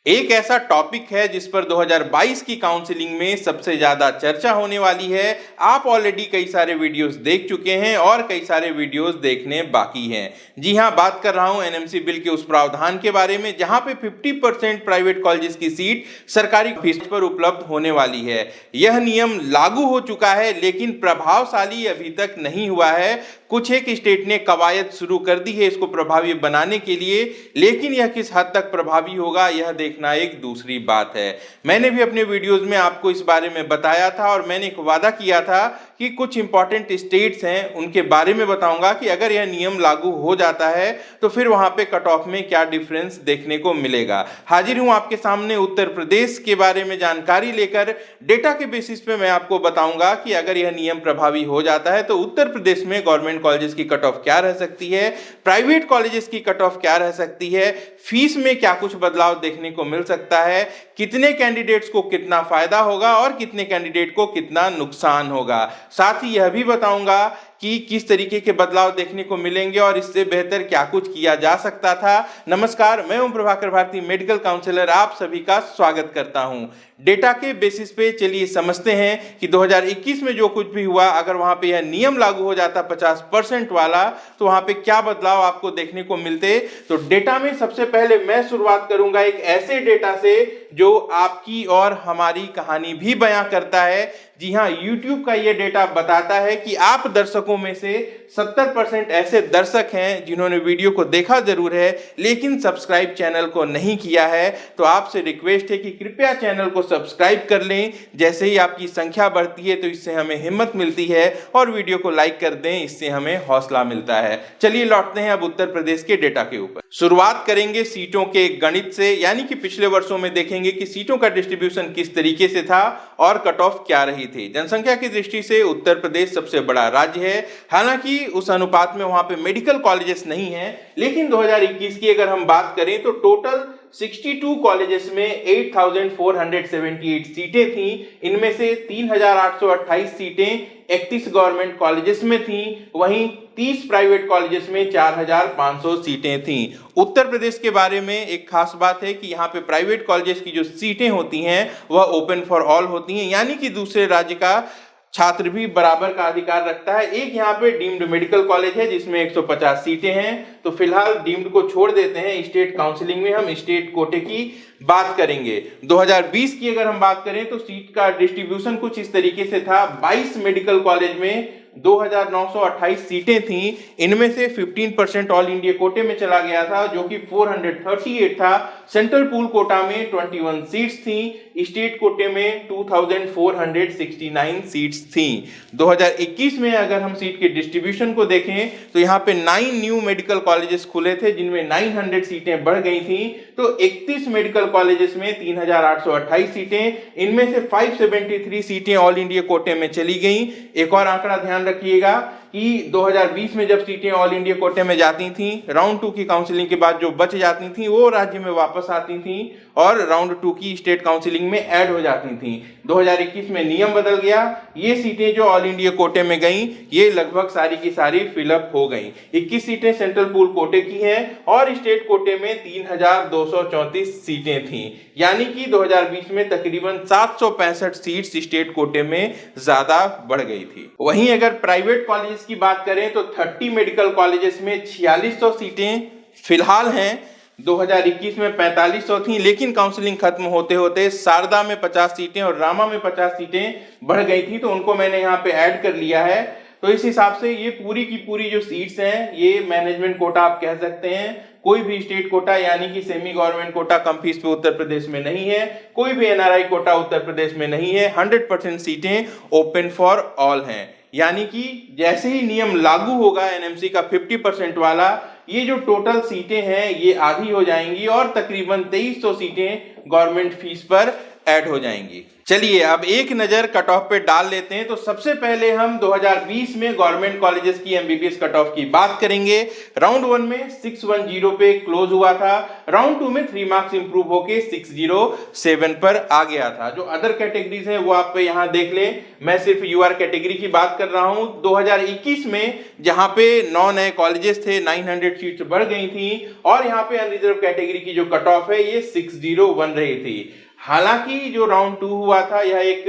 एक ऐसा टॉपिक है जिस पर 2022 की काउंसलिंग में सबसे ज्यादा चर्चा होने वाली है। आप ऑलरेडी कई सारे वीडियोस देख चुके हैं और कई सारे वीडियोस देखने बाकी हैं। जी हां, बात कर रहा हूं एनएमसी बिल के उस प्रावधान के बारे में जहां पे 50% प्राइवेट कॉलेजेस की सीट सरकारी फीस पर उपलब्ध होने वाली है। यह नियम लागू हो चुका है लेकिन प्रभावशाली अभी तक नहीं हुआ है। कुछ एक स्टेट ने कवायद शुरू कर दी है इसको प्रभावी बनाने के लिए, लेकिन यह किस हद तक प्रभावी होगा यह देखना एक दूसरी बात है। मैंने भी अपने वीडियोस में आपको इस बारे में बताया था और मैंने एक वादा किया था कि कुछ इंपॉर्टेंट स्टेट्स हैं उनके बारे में बताऊंगा कि अगर यह नियम लागू हो जाता है तो फिर वहां पे कट ऑफ में क्या डिफरेंस देखने को मिलेगा। हाजिर हूं आपके सामने उत्तर प्रदेश के बारे में जानकारी लेकर। डेटा के बेसिस पे मैं आपको बताऊंगा कि अगर यह नियम प्रभावी हो जाता है तो उत्तर प्रदेश में गवर्नमेंट कॉलेजेस की कट ऑफ क्या रह सकती है, प्राइवेट कॉलेजेस की कट ऑफ क्या रह सकती है, फीस में क्या कुछ बदलाव देखने को मिल सकता है, कितने कैंडिडेट्स को कितना फायदा होगा और कितने कैंडिडेट को कितना नुकसान होगा। साथ ही यह भी बताऊंगा कि किस तरीके के बदलाव देखने को मिलेंगे और इससे बेहतर क्या कुछ किया जा सकता था। नमस्कार, मैं ओम प्रभाकर भारती, मेडिकल काउंसलर, आप सभी का स्वागत करता हूं। डेटा के बेसिस पे चलिए समझते हैं कि 2021 में जो कुछ भी हुआ, अगर वहां पे यह नियम लागू हो जाता 50% वाला, तो वहां पे क्या बदलाव आपको देखने को मिलते। तो डेटा में सबसे पहले मैं शुरुआत करूंगा एक ऐसे डेटा से जो आपकी और हमारी कहानी भी बयां करता है। जी हां, YouTube का यह डेटा बताता है कि आप दर्शकों में से 70% ऐसे दर्शक हैं जिन्होंने वीडियो को देखा जरूर है लेकिन सब्सक्राइब चैनल को नहीं किया है। तो आपसे रिक्वेस्ट है कि कृपया चैनल को सब्सक्राइब कर लें। जैसे ही आपकी संख्या बढ़ती है तो इससे हमें हिम्मत मिलती है और वीडियो को लाइक कर दें, इससे हमें हौसला मिलता है। चलिए लौटते हैं अब उत्तर प्रदेश के डेटा के ऊपर। शुरुआत करेंगे सीटों के गणित से, यानी कि पिछले वर्षों में देखेंगे कि सीटों का डिस्ट्रीब्यूशन किस तरीके से था और कट ऑफ क्या रही थी। जनसंख्या की दृष्टि से उत्तर प्रदेश सबसे बड़ा राज्य है। हालांकि उस अनुपात में वहां पे मेडिकल कॉलेजेस नहीं है, लेकिन 2021 की अगर हम बात करें तो टोटल 62 कॉलेजेस में 8478 सीटें थी। इनमें से 3828 सीटें 31 गवर्नमेंट कॉलेजेस में थी, वहीं 30 प्राइवेट कॉलेजेस में 4500 सीटें थी। उत्तर प्रदेश के बारे में एक खास बात है कि यहाँ पे प्राइवेट कॉलेजेस की जो सीटें होती हैं वह ओपन फॉर ऑल होती हैं, यानी कि दूसरे राज्य का छात्र भी बराबर का अधिकार रखता है। एक यहाँ पे डीम्ड मेडिकल कॉलेज है जिसमें 150 सीटें हैं, तो फिलहाल डीम्ड को छोड़ देते हैं। स्टेट काउंसलिंग में हम स्टेट कोटे की बात करेंगे। 2020 की अगर हम बात करें तो सीट का डिस्ट्रीब्यूशन कुछ इस तरीके से था। 22 मेडिकल कॉलेज में 2928 सीटें थी। इनमें से 15% ऑल इंडिया कोटे में चला गया था जो कि 438 था। सेंट्रल पूल कोटा में 21 सीट्स थी, स्टेट कोटे में 2469 सीट्स थी। 2021 में अगर हम सीट के डिस्ट्रीब्यूशन को देखें तो यहाँ पे 9 न्यू मेडिकल कॉलेजेस खुले थे जिनमें 900 सीटें बढ़ गई थी। तो 31 मेडिकल कॉलेजेस में 3828 सीटें, इनमें से 573 सीटें ऑल इंडिया कोटे में चली गई। एक और आंकड़ा ध्यान रखिएगा कि 2020 में जब सीटें ऑल इंडिया कोटे में जाती थी, राउंड 2 की काउंसलिंग के बाद जो बच जाती थी वो राज्य में वापस आती थी और राउंड 2 की स्टेट काउंसलिंग में ऐड हो जाती थी। 2021 में नियम बदल गया, ये सीटें जो ऑल इंडिया कोटे में गईं ये लगभग सारी की सारी फिलअप हो गईं। 21 सीटें सेंट्रल पूल कोटे की हैं और स्टेट कोटे में 3234 सीटें थी, यानी कि 2020 में तकरीबन 765 सीट्स स्टेट कोटे में ज्यादा बढ़ गई थी। वहीं अगर प्राइवेट कॉलेज की बात करें तो 30 मेडिकल कॉलेजेस में 4600 सीटें फिलहाल हैं। 2021 में 4500 थी, लेकिन काउंसलिंग खत्म होते होते शारदा में 50 सीटें और रामा में 50 सीटें बढ़ गई थी, तो उनको मैंने यहाँ पे ऐड कर लिया है। तो इस हिसाब से ये पूरी की पूरी जो सीट्स हैं ये मैनेजमेंट कोटा आप कह सकते हैं। कोई भी स्टेट कोटा यानी कि सेमी गवर्नमेंट कोटा कम फीस पे उत्तर प्रदेश में नहीं है, कोई भी एनआरआई कोटा उत्तर प्रदेश में नहीं है। 100% सीटें ओपन फॉर ऑल हैं, यानी कि जैसे ही नियम लागू होगा एनएमसी का 50% वाला, ये जो टोटल सीटें हैं ये आधी हो जाएंगी और तकरीबन 2300 सीटें गवर्नमेंट फीस पर ऐड हो जाएंगी। चलिए अब एक नजर कट ऑफ पे डाल लेते हैं। तो सबसे पहले हम 2020 में गवर्नमेंट कॉलेजेस की एमबीबीएस कट ऑफ की बात करेंगे। राउंड 1 में 610 पे क्लोज हुआ था। राउंड 2 में 3 मार्क्स इंप्रूव होके 607 पर आ गया था। जो अदर कैटेगरीज है वो आप यहां देख लें। मैं सिर्फ यूआर कैटेगरी की बात कर रहा हूं। 2021 में जहां पे 9 नए कॉलेजेस थे, 900 सीट्स बढ़ गई थी और यहां पे अनरिजर्व कैटेगरी की जो कट ऑफ है ये 601 रही थी। हालांकि जो राउंड 2 हुआ था यह एक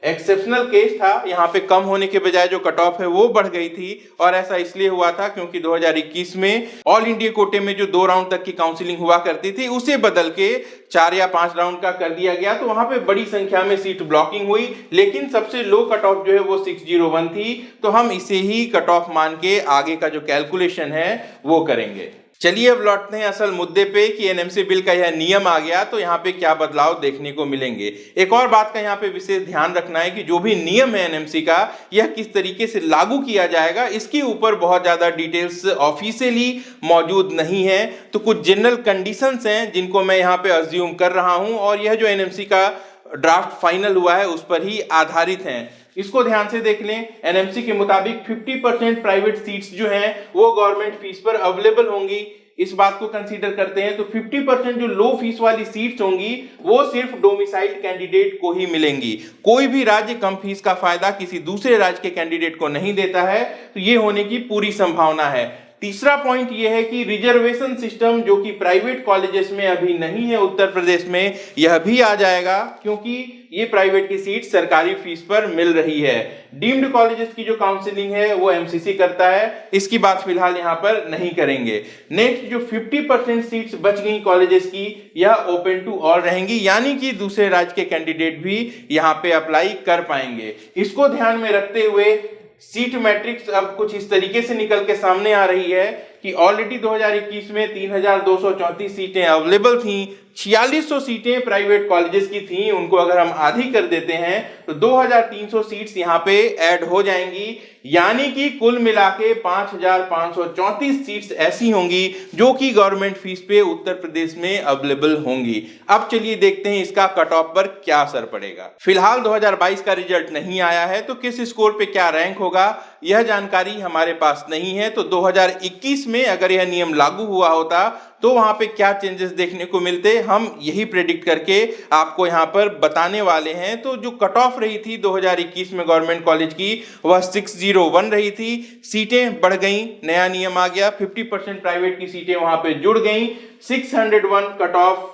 एक्सेप्शनल केस था। यहाँ पे कम होने के बजाय जो कट ऑफ है वो बढ़ गई थी और ऐसा इसलिए हुआ था क्योंकि 2021 में ऑल इंडिया कोटे में जो 2 राउंड तक की काउंसलिंग हुआ करती थी उसे बदल के 4 या 5 राउंड का कर दिया गया। तो वहां पे बड़ी संख्या में सीट ब्लॉकिंग हुई, लेकिन सबसे लो कट ऑफ जो है वो 601 थी। तो हम इसे ही कट ऑफ मान के आगे का जो कैलकुलेशन है वो करेंगे। चलिए अब लौटते हैं असल मुद्दे पे कि एनएमसी बिल का यह नियम आ गया तो यहाँ पे क्या बदलाव देखने को मिलेंगे। एक और बात का यहाँ पे विशेष ध्यान रखना है कि जो भी नियम है एनएमसी का यह किस तरीके से लागू किया जाएगा इसके ऊपर बहुत ज्यादा डिटेल्स ऑफिशियली मौजूद नहीं है। तो कुछ जनरल कंडीशंस हैं जिनको मैं यहाँ पे अज्यूम कर रहा हूँ और यह जो एनएमसी का ड्राफ्ट फाइनल हुआ है उस पर ही आधारित हैं। इसको ध्यान से देख लें। एनएमसी के मुताबिक 50% प्राइवेट सीट्स जो हैं वो गवर्नमेंट फीस पर अवेलेबल होंगी। इस बात को कंसीडर करते हैं तो 50% जो लो फीस वाली सीट्स होंगी वो सिर्फ डोमिसाइल्ड कैंडिडेट को ही मिलेंगी। कोई भी राज्य कम फीस का फायदा किसी दूसरे राज्य के कैंडिडेट को नहीं देता है, तो ये होने की पूरी संभावना है। तीसरा पॉइंट यह है कि रिजर्वेशन सिस्टम जो कि प्राइवेट कॉलेजेस में अभी नहीं है उत्तर प्रदेश में, यह भी आ जाएगा क्योंकि ये प्राइवेट की सीट सरकारी फीस पर मिल रही है। डीम्ड कॉलेजेस की जो काउंसलिंग है वो एमसीसी करता है, इसकी बात फिलहाल यहाँ पर नहीं करेंगे। नेक्स्ट जो 50% सीट्स बच गई कॉलेजेस की यह ओपन टू ऑल रहेंगी, यानी कि दूसरे राज्य के कैंडिडेट भी यहाँ पे अप्लाई कर पाएंगे। इसको ध्यान में रखते हुए सीट मैट्रिक्स अब कुछ इस तरीके से निकल के सामने आ रही है कि ऑलरेडी 2021 में 3234 सीटें अवेलेबल थीं, 4600 सीटें प्राइवेट कॉलेजेस की थीं। उनको अगर हम आधी कर देते हैं तो 2300 सीट्स यहाँ पे ऐड हो जाएंगी, यानी कि कुल मिला के 5534 सीट्स ऐसी होंगी जो कि गवर्नमेंट फीस पे उत्तर प्रदेश में अवेलेबल होंगी। अब चलिए देखते हैं इसका कट ऑफ पर क्या असर पड़ेगा। फिलहाल 2022 का रिजल्ट नहीं आया है तो किस स्कोर पे क्या रैंक होगा यह जानकारी हमारे पास नहीं है। तो 2021 में अगर यह नियम लागू हुआ होता तो वहां पे क्या चेंजेस देखने को मिलते, हम यही प्रेडिक्ट करके आपको यहां पर बताने वाले हैं। तो जो कट ऑफ रही थी 2021 में गवर्नमेंट कॉलेज की वह 601 रही थी। सीटें बढ़ गई, नया नियम आ गया, 50% प्राइवेट की सीटें वहां पे जुड़ गई। 601 कट ऑफ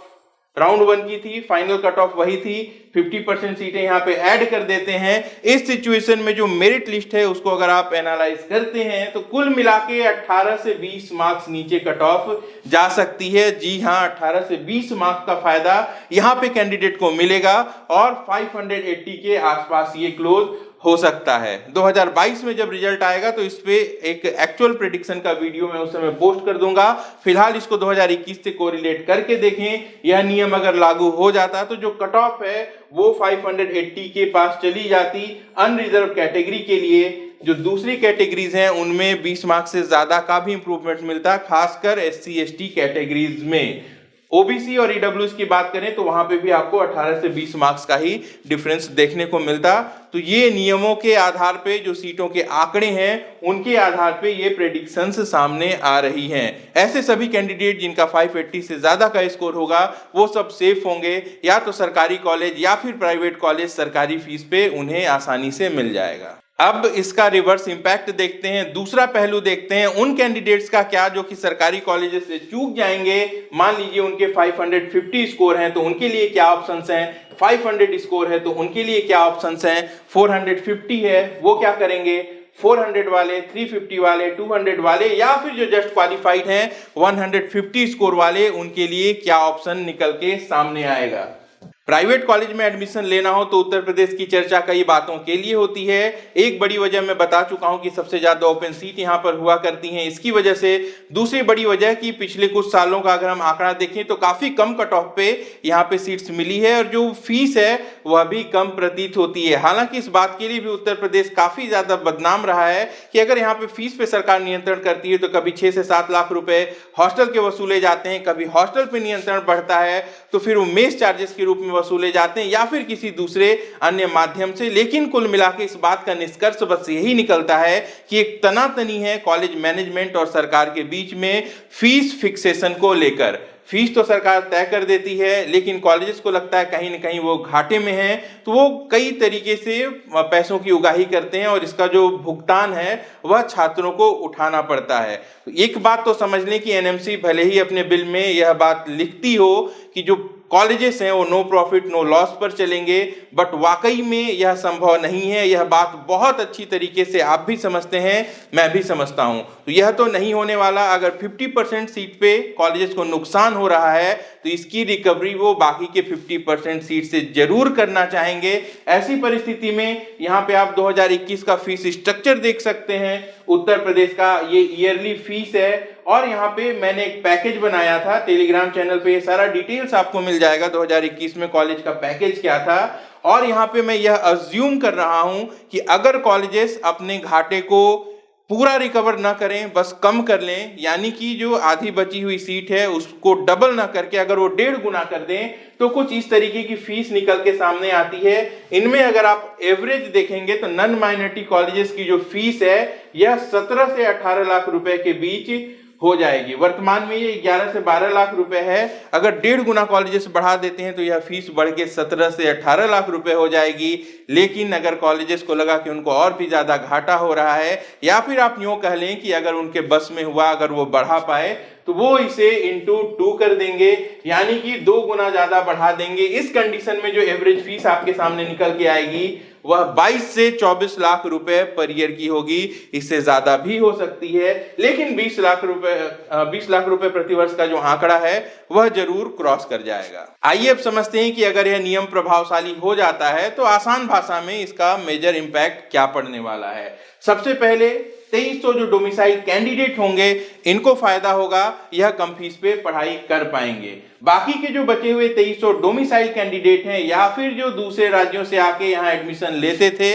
राउंड 1 की थी, फाइनल कट ऑफ वही थी। 50% सीटें यहाँ पे ऐड कर देते हैं। इस सिचुएशन में जो मेरिट लिस्ट है उसको अगर आप एनालाइज करते हैं तो कुल मिला के 18 से 20 मार्क्स नीचे कट ऑफ जा सकती है। जी हाँ, 18 से 20 मार्क्स का फायदा यहाँ पे कैंडिडेट को मिलेगा और 580 के आसपास ये क्लोज हो सकता है। 2022 में जब रिजल्ट आएगा तो इस पे एक एक्चुअल प्रेडिक्शन का वीडियो मैं उस समय पोस्ट कर दूंगा। फिलहाल इसको 2021 से कोरिलेट करके देखें। यह नियम अगर लागू हो जाता तो जो कट ऑफ है वो 580 के पास चली जाती अनरिजर्व कैटेगरी के लिए। जो दूसरी कैटेगरीज हैं उनमें 20 मार्क्स से ज्यादा का भी इंप्रूवमेंट मिलता, खासकर एससी एसटी कैटेगरीज में। ओबीसी और ईडब्ल्यूएस की बात करें तो वहां पे भी आपको 18 से 20 मार्क्स का ही डिफरेंस देखने को मिलता। तो ये नियमों के आधार पे जो सीटों के आंकड़े हैं उनके आधार पे ये प्रेडिक्शंस सामने आ रही हैं। ऐसे सभी कैंडिडेट जिनका 580 से ज्यादा का स्कोर होगा वो सब सेफ होंगे, या तो सरकारी कॉलेज या फिर प्राइवेट कॉलेज सरकारी फीस पे उन्हें आसानी से मिल जाएगा। अब इसका रिवर्स इंपैक्ट देखते हैं, दूसरा पहलू देखते हैं उन कैंडिडेट्स का क्या जो कि सरकारी कॉलेजेस से चूक जाएंगे। मान लीजिए उनके 550 स्कोर हैं तो उनके लिए क्या ऑप्शंस हैं, 500 स्कोर है तो उनके लिए क्या ऑप्शंस हैं, 450 है वो क्या करेंगे, 400 वाले, 350 वाले, 200 वाले, या फिर जो जस्ट क्वालिफाइड हैं 150 स्कोर वाले, उनके लिए क्या ऑप्शन निकल के सामने आएगा। प्राइवेट कॉलेज में एडमिशन लेना हो तो उत्तर प्रदेश की चर्चा कई बातों के लिए होती है। एक बड़ी वजह मैं बता चुका हूं कि सबसे ज्यादा ओपन सीट यहां पर हुआ करती हैं, इसकी वजह से। दूसरी बड़ी वजह कि पिछले कुछ सालों का अगर हम आंकड़ा देखें तो काफी कम कट ऑफ पे यहां पे सीट्स मिली है और जो फीस है वह भी कम प्रतीत होती है। हालांकि इस बात के लिए भी उत्तर प्रदेश काफी ज्यादा बदनाम रहा है कि अगर यहाँ पे फीस पे सरकार नियंत्रण करती है तो कभी 6 से 7 लाख रुपए हॉस्टल के वसूले जाते हैं, कभी हॉस्टल पे नियंत्रण बढ़ता है तो फिर वो मेस चार्जेस के रूप में वसूले जाते हैं या फिर किसी दूसरे अन्य माध्यम से। लेकिन कुल मिला के इस बात का निष्कर्ष बस यही निकलता है कि एक तनातनी है कॉलेज मैनेजमेंट और सरकार के बीच में फीस फिक्सेशन को लेकर। फीस तो सरकार तय कर देती है, लेकिन कॉलेजेस को लगता है कहीं ना कहीं वो घाटे में है, तो वो कई तरीके से पैसों की उगाही करते हैं और इसका जो भुगतान है वह छात्रों को उठाना पड़ता है। तो एक बात तो समझ लें कि एनएमसी भले ही अपने बिल में यह बात लिखती हो कि जो कॉलेजेस हैं वो नो प्रॉफिट नो लॉस पर चलेंगे, बट वाकई में यह संभव नहीं है। यह बात बहुत अच्छी तरीके से आप भी समझते हैं, मैं भी समझता हूं। तो यह तो नहीं होने वाला। अगर 50% सीट पे कॉलेजेस को नुकसान हो रहा है तो इसकी रिकवरी वो बाकी के 50% सीट से जरूर करना चाहेंगे। ऐसी परिस्थिति में यहाँ पे आप 2021 का फीस स्ट्रक्चर देख सकते हैं। उत्तर प्रदेश का ये ईयरली फीस है और यहाँ पे मैंने एक पैकेज बनाया था टेलीग्राम चैनल पे, ये सारा डिटेल्स आपको मिल जाएगा 2021 में कॉलेज का पैकेज क्या था। और यहाँ पे मैं यह अज्यूम कर रहा हूं कि अगर कॉलेजेस अपने घाटे को पूरा रिकवर ना करें, बस कम कर लें, यानी कि जो आधी बची हुई सीट है उसको डबल ना करके अगर वो 1.5 गुना कर दें, तो कुछ इस तरीके की फीस निकल के सामने आती है। इनमें अगर आप एवरेज देखेंगे तो नॉन माइनॉरिटी कॉलेजेस की जो फीस है यह 17 से 18 लाख रुपए के बीच हो जाएगी। वर्तमान में ये 11 से 12 लाख रुपए है। अगर 1.5 गुना कॉलेजेस बढ़ा देते हैं तो यह फीस बढ़ के 17 से 18 लाख रुपए हो जाएगी। लेकिन अगर कॉलेजेस को लगा कि उनको और भी ज्यादा घाटा हो रहा है, या फिर आप यूं कह लें कि अगर उनके बस में हुआ, अगर वो बढ़ा पाए, तो वो इसे इंटू 2 कर देंगे, यानी कि 2 गुना ज्यादा बढ़ा देंगे। इस कंडीशन में जो एवरेज फीस आपके सामने निकल के आएगी वह 22 से 24 लाख रुपए पर ईयर की होगी। इससे ज्यादा भी हो सकती है, लेकिन 20 लाख रुपए प्रतिवर्ष का जो आंकड़ा है वह जरूर क्रॉस कर जाएगा। आइए अब समझते हैं कि अगर यह नियम प्रभावशाली हो जाता है तो आसान भाषा में इसका मेजर इंपैक्ट क्या पड़ने वाला है। सबसे पहले 2300 जो डोमिसाइल कैंडिडेट होंगे इनको फायदा होगा, यह कम फीस पे पढ़ाई कर पाएंगे। बाकी के जो बचे हुए 2300 डोमिसाइल कैंडिडेट हैं या फिर जो दूसरे राज्यों से आके यहाँ एडमिशन लेते थे,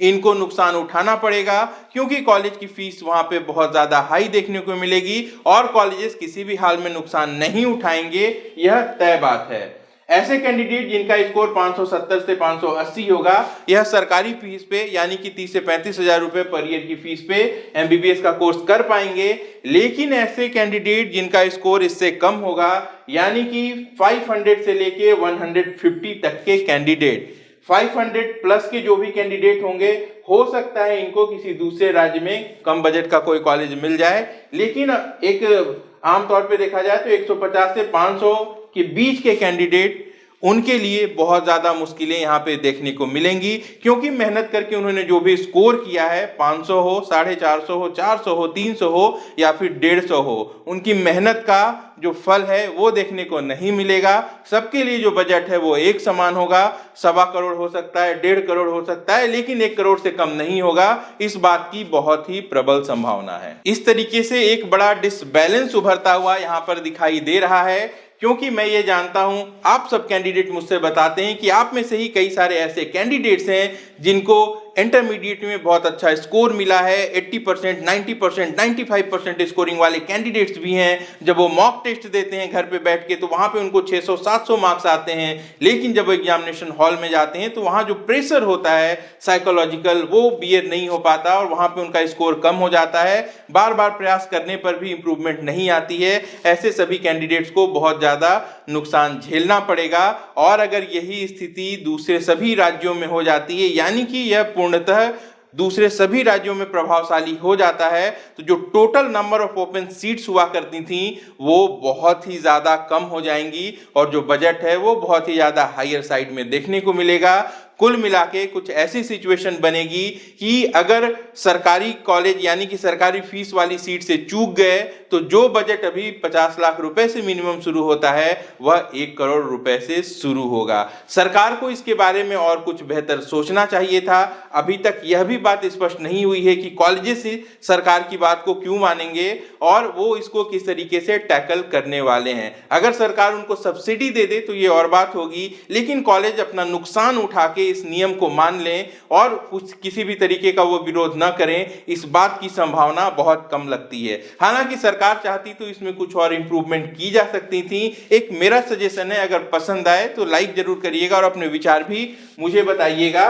इनको नुकसान उठाना पड़ेगा, क्योंकि कॉलेज की फीस वहां पे बहुत ज्यादा हाई देखने को मिलेगी और कॉलेजेस किसी भी हाल में नुकसान नहीं उठाएंगे, यह तय बात है। ऐसे कैंडिडेट जिनका स्कोर 570 से 580 होगा, यह सरकारी फीस पे यानी कि 30 से 35 हजार रुपए पर ईयर की फीस पे एमबीबीएस का कोर्स कर पाएंगे। लेकिन ऐसे कैंडिडेट जिनका स्कोर इससे कम होगा, यानी कि 500 से लेके 150 तक के कैंडिडेट, 500 प्लस के जो भी कैंडिडेट होंगे, हो सकता है इनको किसी दूसरे राज्य में कम बजट का कोई कॉलेज मिल जाए। लेकिन एक आमतौर पे देखा जाए तो 150 से 500 के बीच के कैंडिडेट, उनके लिए बहुत ज्यादा मुश्किलें यहाँ पे देखने को मिलेंगी, क्योंकि मेहनत करके उन्होंने जो भी स्कोर किया है, 500 हो, 450 हो, 400 हो, 300 हो या फिर 150 हो, उनकी मेहनत का जो फल है वो देखने को नहीं मिलेगा। सबके लिए जो बजट है वो एक समान होगा, 1.25 करोड़ हो सकता है, 1.5 करोड़ हो सकता है, लेकिन 1 करोड़ से कम नहीं होगा। इस बात की बहुत ही प्रबल संभावना है। इस तरीके से एक बड़ा डिसबैलेंस उभरता हुआ यहाँ पर दिखाई दे रहा है, क्योंकि मैं ये जानता हूं, आप सब कैंडिडेट मुझसे बताते हैं कि आप में से ही कई सारे ऐसे कैंडिडेट्स हैं जिनको इंटरमीडिएट में बहुत अच्छा स्कोर मिला है। 80%, 90%, 95% स्कोरिंग वाले कैंडिडेट्स भी हैं। जब वो मॉक टेस्ट देते हैं घर पे बैठ के, तो वहां पे उनको 600-700 मार्क्स आते हैं। लेकिन जब एग्जामिनेशन हॉल में जाते हैं तो वहां जो प्रेशर होता है साइकोलॉजिकल, वो बियर नहीं हो पाता और वहां पे उनका स्कोर कम हो जाता है। बार बार प्रयास करने पर भी इंप्रूवमेंट नहीं आती है। ऐसे सभी कैंडिडेट्स को बहुत ज्यादा नुकसान झेलना पड़ेगा। और अगर यही स्थिति दूसरे सभी राज्यों में हो जाती है, यानी कि यह पूर्णतः दूसरे सभी राज्यों में प्रभावशाली हो जाता है, तो जो total number of open seats हुआ करती थी वो बहुत ही ज्यादा कम हो जाएंगी और जो बजट है वो बहुत ही ज्यादा हायर साइड में देखने को मिलेगा। कुल मिला के कुछ ऐसी सिचुएशन बनेगी कि अगर सरकारी कॉलेज यानी कि सरकारी फीस वाली सीट से चूक गए तो जो बजट अभी 50 लाख रुपए से मिनिमम शुरू होता है वह 1 करोड़ रुपए से शुरू होगा। सरकार को इसके बारे में और कुछ बेहतर सोचना चाहिए था। अभी तक यह भी बात स्पष्ट नहीं हुई है कि कॉलेजेस सरकार की बात को क्यों मानेंगे और वो इसको किस तरीके से टैकल करने वाले हैं। अगर सरकार उनको सब्सिडी दे दे तो ये और बात होगी, लेकिन कॉलेज अपना नुकसान उठा के इस नियम को मान लें और कुछ किसी भी तरीके का वो विरोध न करें, इस बात की संभावना बहुत कम लगती है। हालांकि सरकार चाहती तो इसमें कुछ और इंप्रूवमेंट की जा सकती थी। एक मेरा सजेशन है, अगर पसंद आए तो लाइक जरूर करिएगा और अपने विचार भी मुझे बताइएगा।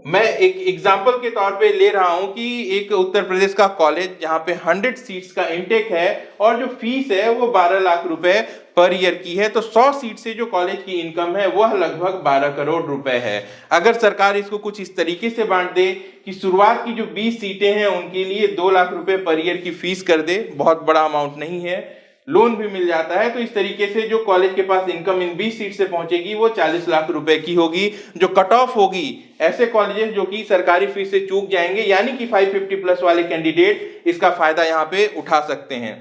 मैं एक एग्जाम्पल के तौर पे ले रहा हूं कि एक उत्तर प्रदेश का कॉलेज जहां पे 100 सीट्स का इंटेक है और जो फीस है वो 12 लाख रुपए पर ईयर की है, तो 100 सीट से जो कॉलेज की इनकम है वह लगभग 12 करोड़ रुपए है। अगर सरकार इसको कुछ इस तरीके से बांट दे कि शुरुआत की जो 20 सीटें हैं उनके लिए 2 लाख रुपए पर ईयर की फीस कर दे, बहुत बड़ा अमाउंट नहीं है, लोन भी मिल जाता है, तो इस तरीके से जो कॉलेज के पास इनकम इन 20 सीट से पहुंचेगी वो 40 लाख रुपए की होगी। जो कट ऑफ होगी, ऐसे कॉलेजेस जो कि सरकारी फीस से चूक जाएंगे, यानी कि 550 प्लस वाले कैंडिडेट इसका फायदा यहां पे उठा सकते हैं।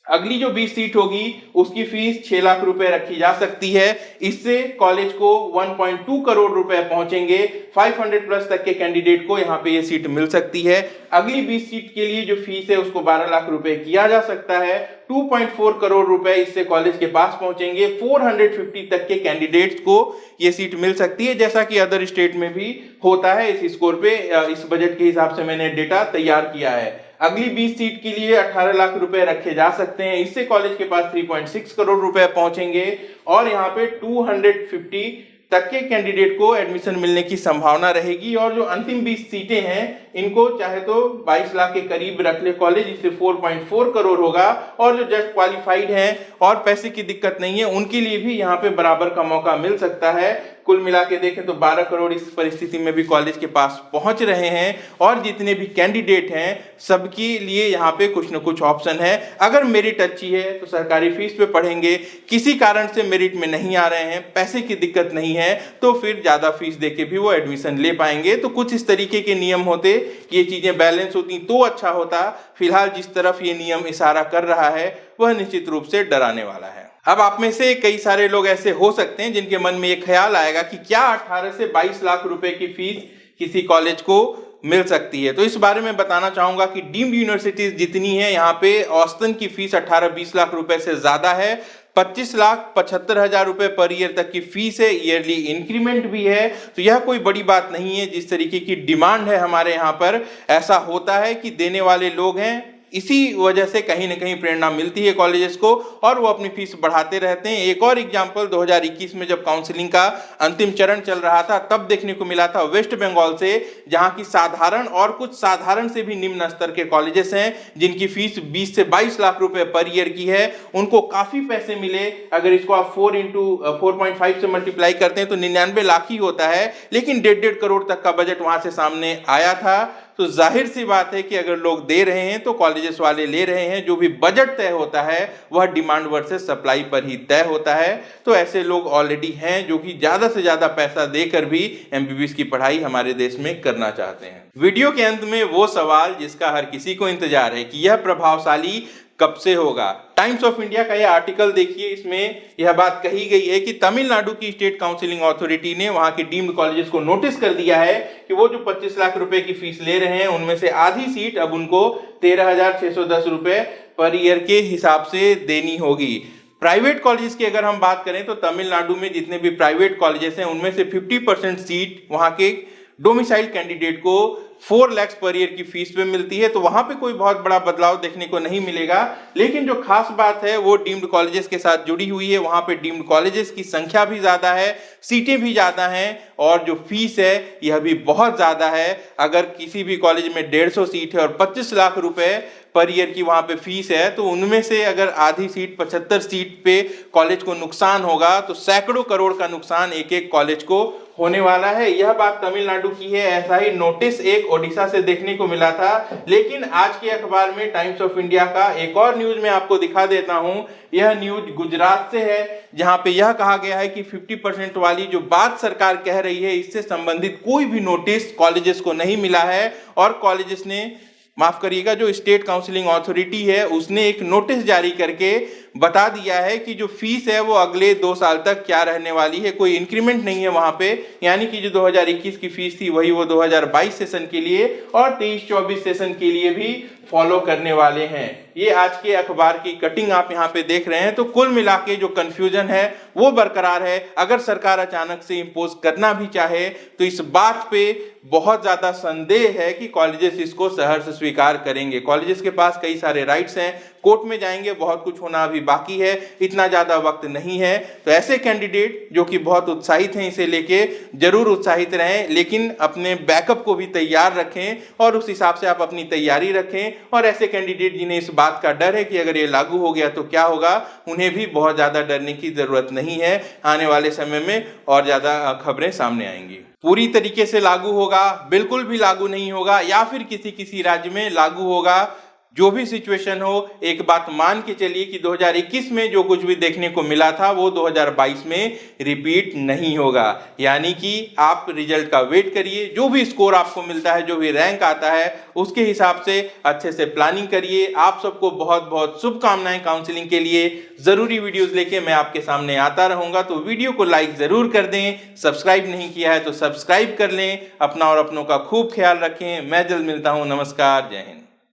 अगली जो 20 सीट होगी उसकी फीस 6 लाख रुपए रखी जा सकती है। इससे कॉलेज को 1.2 करोड़ रुपए पहुंचेंगे। 500 प्लस तक के कैंडिडेट को यहां पे ये सीट मिल सकती है। अगली 20 सीट के लिए जो फीस है उसको 12 लाख रुपए किया जा सकता है। 2.4 करोड़ रुपए इससे कॉलेज के पास पहुंचेंगे। 450 तक के कैंडिडेट्स को ये सीट मिल सकती है, जैसा कि अदर स्टेट में भी होता है। इस स्कोर पे, इस बजट के हिसाब से मैंने डेटा तैयार किया है। अगली 20 सीट के लिए 18 लाख रुपए रखे जा सकते हैं। इससे कॉलेज के पास 3.6 करोड़ रुपए पहुंचेंगे और यहाँ पे 250 तक के कैंडिडेट को एडमिशन मिलने की संभावना रहेगी। और जो अंतिम 20 सीटें हैं इनको चाहे तो 22 लाख के करीब रख ले कॉलेज, इससे 4.4 करोड़ होगा। और जो जस्ट क्वालिफाइड हैं और पैसे की दिक्कत नहीं है उनके लिए भी यहाँ पे बराबर का मौका मिल सकता है। कुल मिला के देखें तो 12 करोड़ इस परिस्थिति में भी कॉलेज के पास पहुंच रहे हैं और जितने भी कैंडिडेट हैं सबके लिए यहाँ पे कुछ न कुछ ऑप्शन है। अगर मेरिट अच्छी है तो सरकारी फीस पे पढ़ेंगे, किसी कारण से मेरिट में नहीं आ रहे हैं, पैसे की दिक्कत नहीं है, तो फिर ज्यादा फीस देके भी वो एडमिशन ले पाएंगे। तो कुछ इस तरीके के नियम होते कि ये चीजें बैलेंस होती तो अच्छा होता। फिलहाल जिस तरफ ये नियम इशारा कर रहा है वह निश्चित रूप से डराने वाला है। अब आप में से कई सारे लोग ऐसे हो सकते हैं जिनके मन में ये ख्याल आएगा कि क्या 18 से 22 लाख रुपए की फीस किसी कॉलेज को मिल सकती है। तो इस बारे में बताना चाहूंगा कि डीम्ड यूनिवर्सिटीज जितनी है यहाँ पे औसतन की फीस 18-20 लाख रुपए से ज्यादा है। 25,75,000 रुपए पर ईयर तक की फीस है, ईयरली इंक्रीमेंट भी है। तो यह कोई बड़ी बात नहीं है। जिस तरीके की डिमांड है हमारे यहाँ पर, ऐसा होता है कि देने वाले लोग हैं, इसी वजह से कहीं ना कहीं प्रेरणा मिलती है कॉलेजेस को और वो अपनी फीस बढ़ाते रहते हैं। एक और एग्जांपल 2021 में जब काउंसलिंग का अंतिम चरण चल रहा था तब देखने को मिला था वेस्ट बंगाल से, जहां की साधारण और कुछ साधारण से भी निम्न स्तर के कॉलेजेस हैं जिनकी फीस 20 से 22 लाख रुपए पर ईयर की है। उनको काफी पैसे मिले। अगर इसको आप 4.5 से मल्टीप्लाई करते हैं तो 99 लाख ही होता है, लेकिन 1.5 करोड़ तक का बजट वहां से सामने आया था। तो जाहिर सी बात है कि अगर लोग दे रहे हैं तो कॉलेजेस वाले ले रहे हैं। जो भी बजट तय होता है वह डिमांड वर्सेस सप्लाई पर ही तय होता है। तो ऐसे लोग ऑलरेडी हैं जो कि ज्यादा से ज्यादा पैसा देकर भी एमबीबीएस की पढ़ाई हमारे देश में करना चाहते हैं। वीडियो के अंत में वो सवाल जिसका हर किसी को इंतजार है कि यह प्रभावशाली कब से होगा। टाइम्स ऑफ इंडिया का यह आर्टिकल देखिए, इसमें यह बात कही गई है कि तमिलनाडु की स्टेट काउंसिलिंग अथॉरिटी ने वहां के डीम्ड कॉलेजेस को नोटिस कर दिया है कि वो जो 25 लाख रुपए की फीस ले रहे हैं उनमें से आधी सीट अब उनको 13,610 रुपए पर ईयर के हिसाब से देनी होगी। प्राइवेट कॉलेजेस की अगर हम बात करें तो तमिलनाडु में जितने भी प्राइवेट कॉलेजेस हैं उनमें से 50% सीट वहां के डोमिसाइल कैंडिडेट को 4 लाख पर ईयर की फीस पे मिलती है। तो वहां पे कोई बहुत बड़ा बदलाव देखने को नहीं मिलेगा। लेकिन जो खास बात है वो डीम्ड कॉलेजेस के साथ जुड़ी हुई है। वहां पे डीम्ड कॉलेजेस की संख्या भी ज्यादा है, सीटें भी ज्यादा हैं और जो फीस है यह भी बहुत ज्यादा है। अगर किसी भी कॉलेज में 150 सीट है और 25 लाख रुपए पर ईयर की वहां पे फीस है तो उनमें से अगर आधी सीट 75 सीट पे कॉलेज को नुकसान होगा तो सैकड़ों करोड़ का नुकसान एक एक कॉलेज को होने वाला है। यह बात तमिलनाडु की है। ऐसा ही नोटिस एक ओडिशा से देखने को मिला था। लेकिन आज के अखबार में टाइम्स ऑफ इंडिया का एक और न्यूज में आपको दिखा देता हूं। यह न्यूज गुजरात से है, जहां पे यह कहा गया है कि 50% वाली जो बात सरकार कह रही है इससे संबंधित कोई भी नोटिस कॉलेजेस को नहीं मिला है। और कॉलेजेस ने, माफ करिएगा, जो स्टेट काउंसलिंग अथॉरिटी है उसने एक नोटिस जारी करके बता दिया है कि जो फीस है वो अगले 2 साल तक क्या रहने वाली है। कोई इंक्रीमेंट नहीं है वहां पे, यानी कि जो 2021 की फीस थी वही वो 2022 सेशन के लिए और 23-24 सेशन के लिए भी फॉलो करने वाले हैं। ये आज के अखबार की कटिंग आप यहाँ पे देख रहे हैं। तो कुल मिला के जो कंफ्यूजन है वो बरकरार है। अगर सरकार अचानक से इंपोज करना भी चाहे तो इस बात पे बहुत ज्यादा संदेह है कि कॉलेजेस इसको सहर्ष स्वीकार करेंगे। कॉलेजेस के पास कई सारे राइट्स हैं, कोर्ट में जाएंगे, बहुत कुछ होना अभी बाकी है, इतना ज्यादा वक्त नहीं है। तो ऐसे कैंडिडेट जो कि बहुत उत्साहित हैं इसे लेके जरूर उत्साहित रहें, लेकिन अपने बैकअप को भी तैयार रखें और उस हिसाब से आप अपनी तैयारी रखें। और ऐसे कैंडिडेट जिन्हें इस बात का डर है कि अगर ये लागू हो गया तो क्या होगा, उन्हें भी बहुत ज्यादा डरने की जरूरत नहीं है। आने वाले समय में और ज्यादा खबरें सामने आएंगी। पूरी तरीके से लागू होगा, बिल्कुल भी लागू नहीं होगा, या फिर किसी किसी राज्य में लागू होगा, जो भी सिचुएशन हो, एक बात मान के चलिए कि 2021 में जो कुछ भी देखने को मिला था वो 2022 में रिपीट नहीं होगा। यानी कि आप रिजल्ट का वेट करिए, जो भी स्कोर आपको मिलता है, जो भी रैंक आता है, उसके हिसाब से अच्छे से प्लानिंग करिए। आप सबको बहुत बहुत शुभकामनाएं काउंसलिंग के लिए। जरूरी वीडियोस लेके मैं आपके सामने आता रहूंगा, तो वीडियो को लाइक जरूर कर दें, सब्सक्राइब नहीं किया है तो सब्सक्राइब कर लें। अपना और अपनों का खूब ख्याल रखें। मैं जल्द मिलता हूं। नमस्कार, जय हिंद।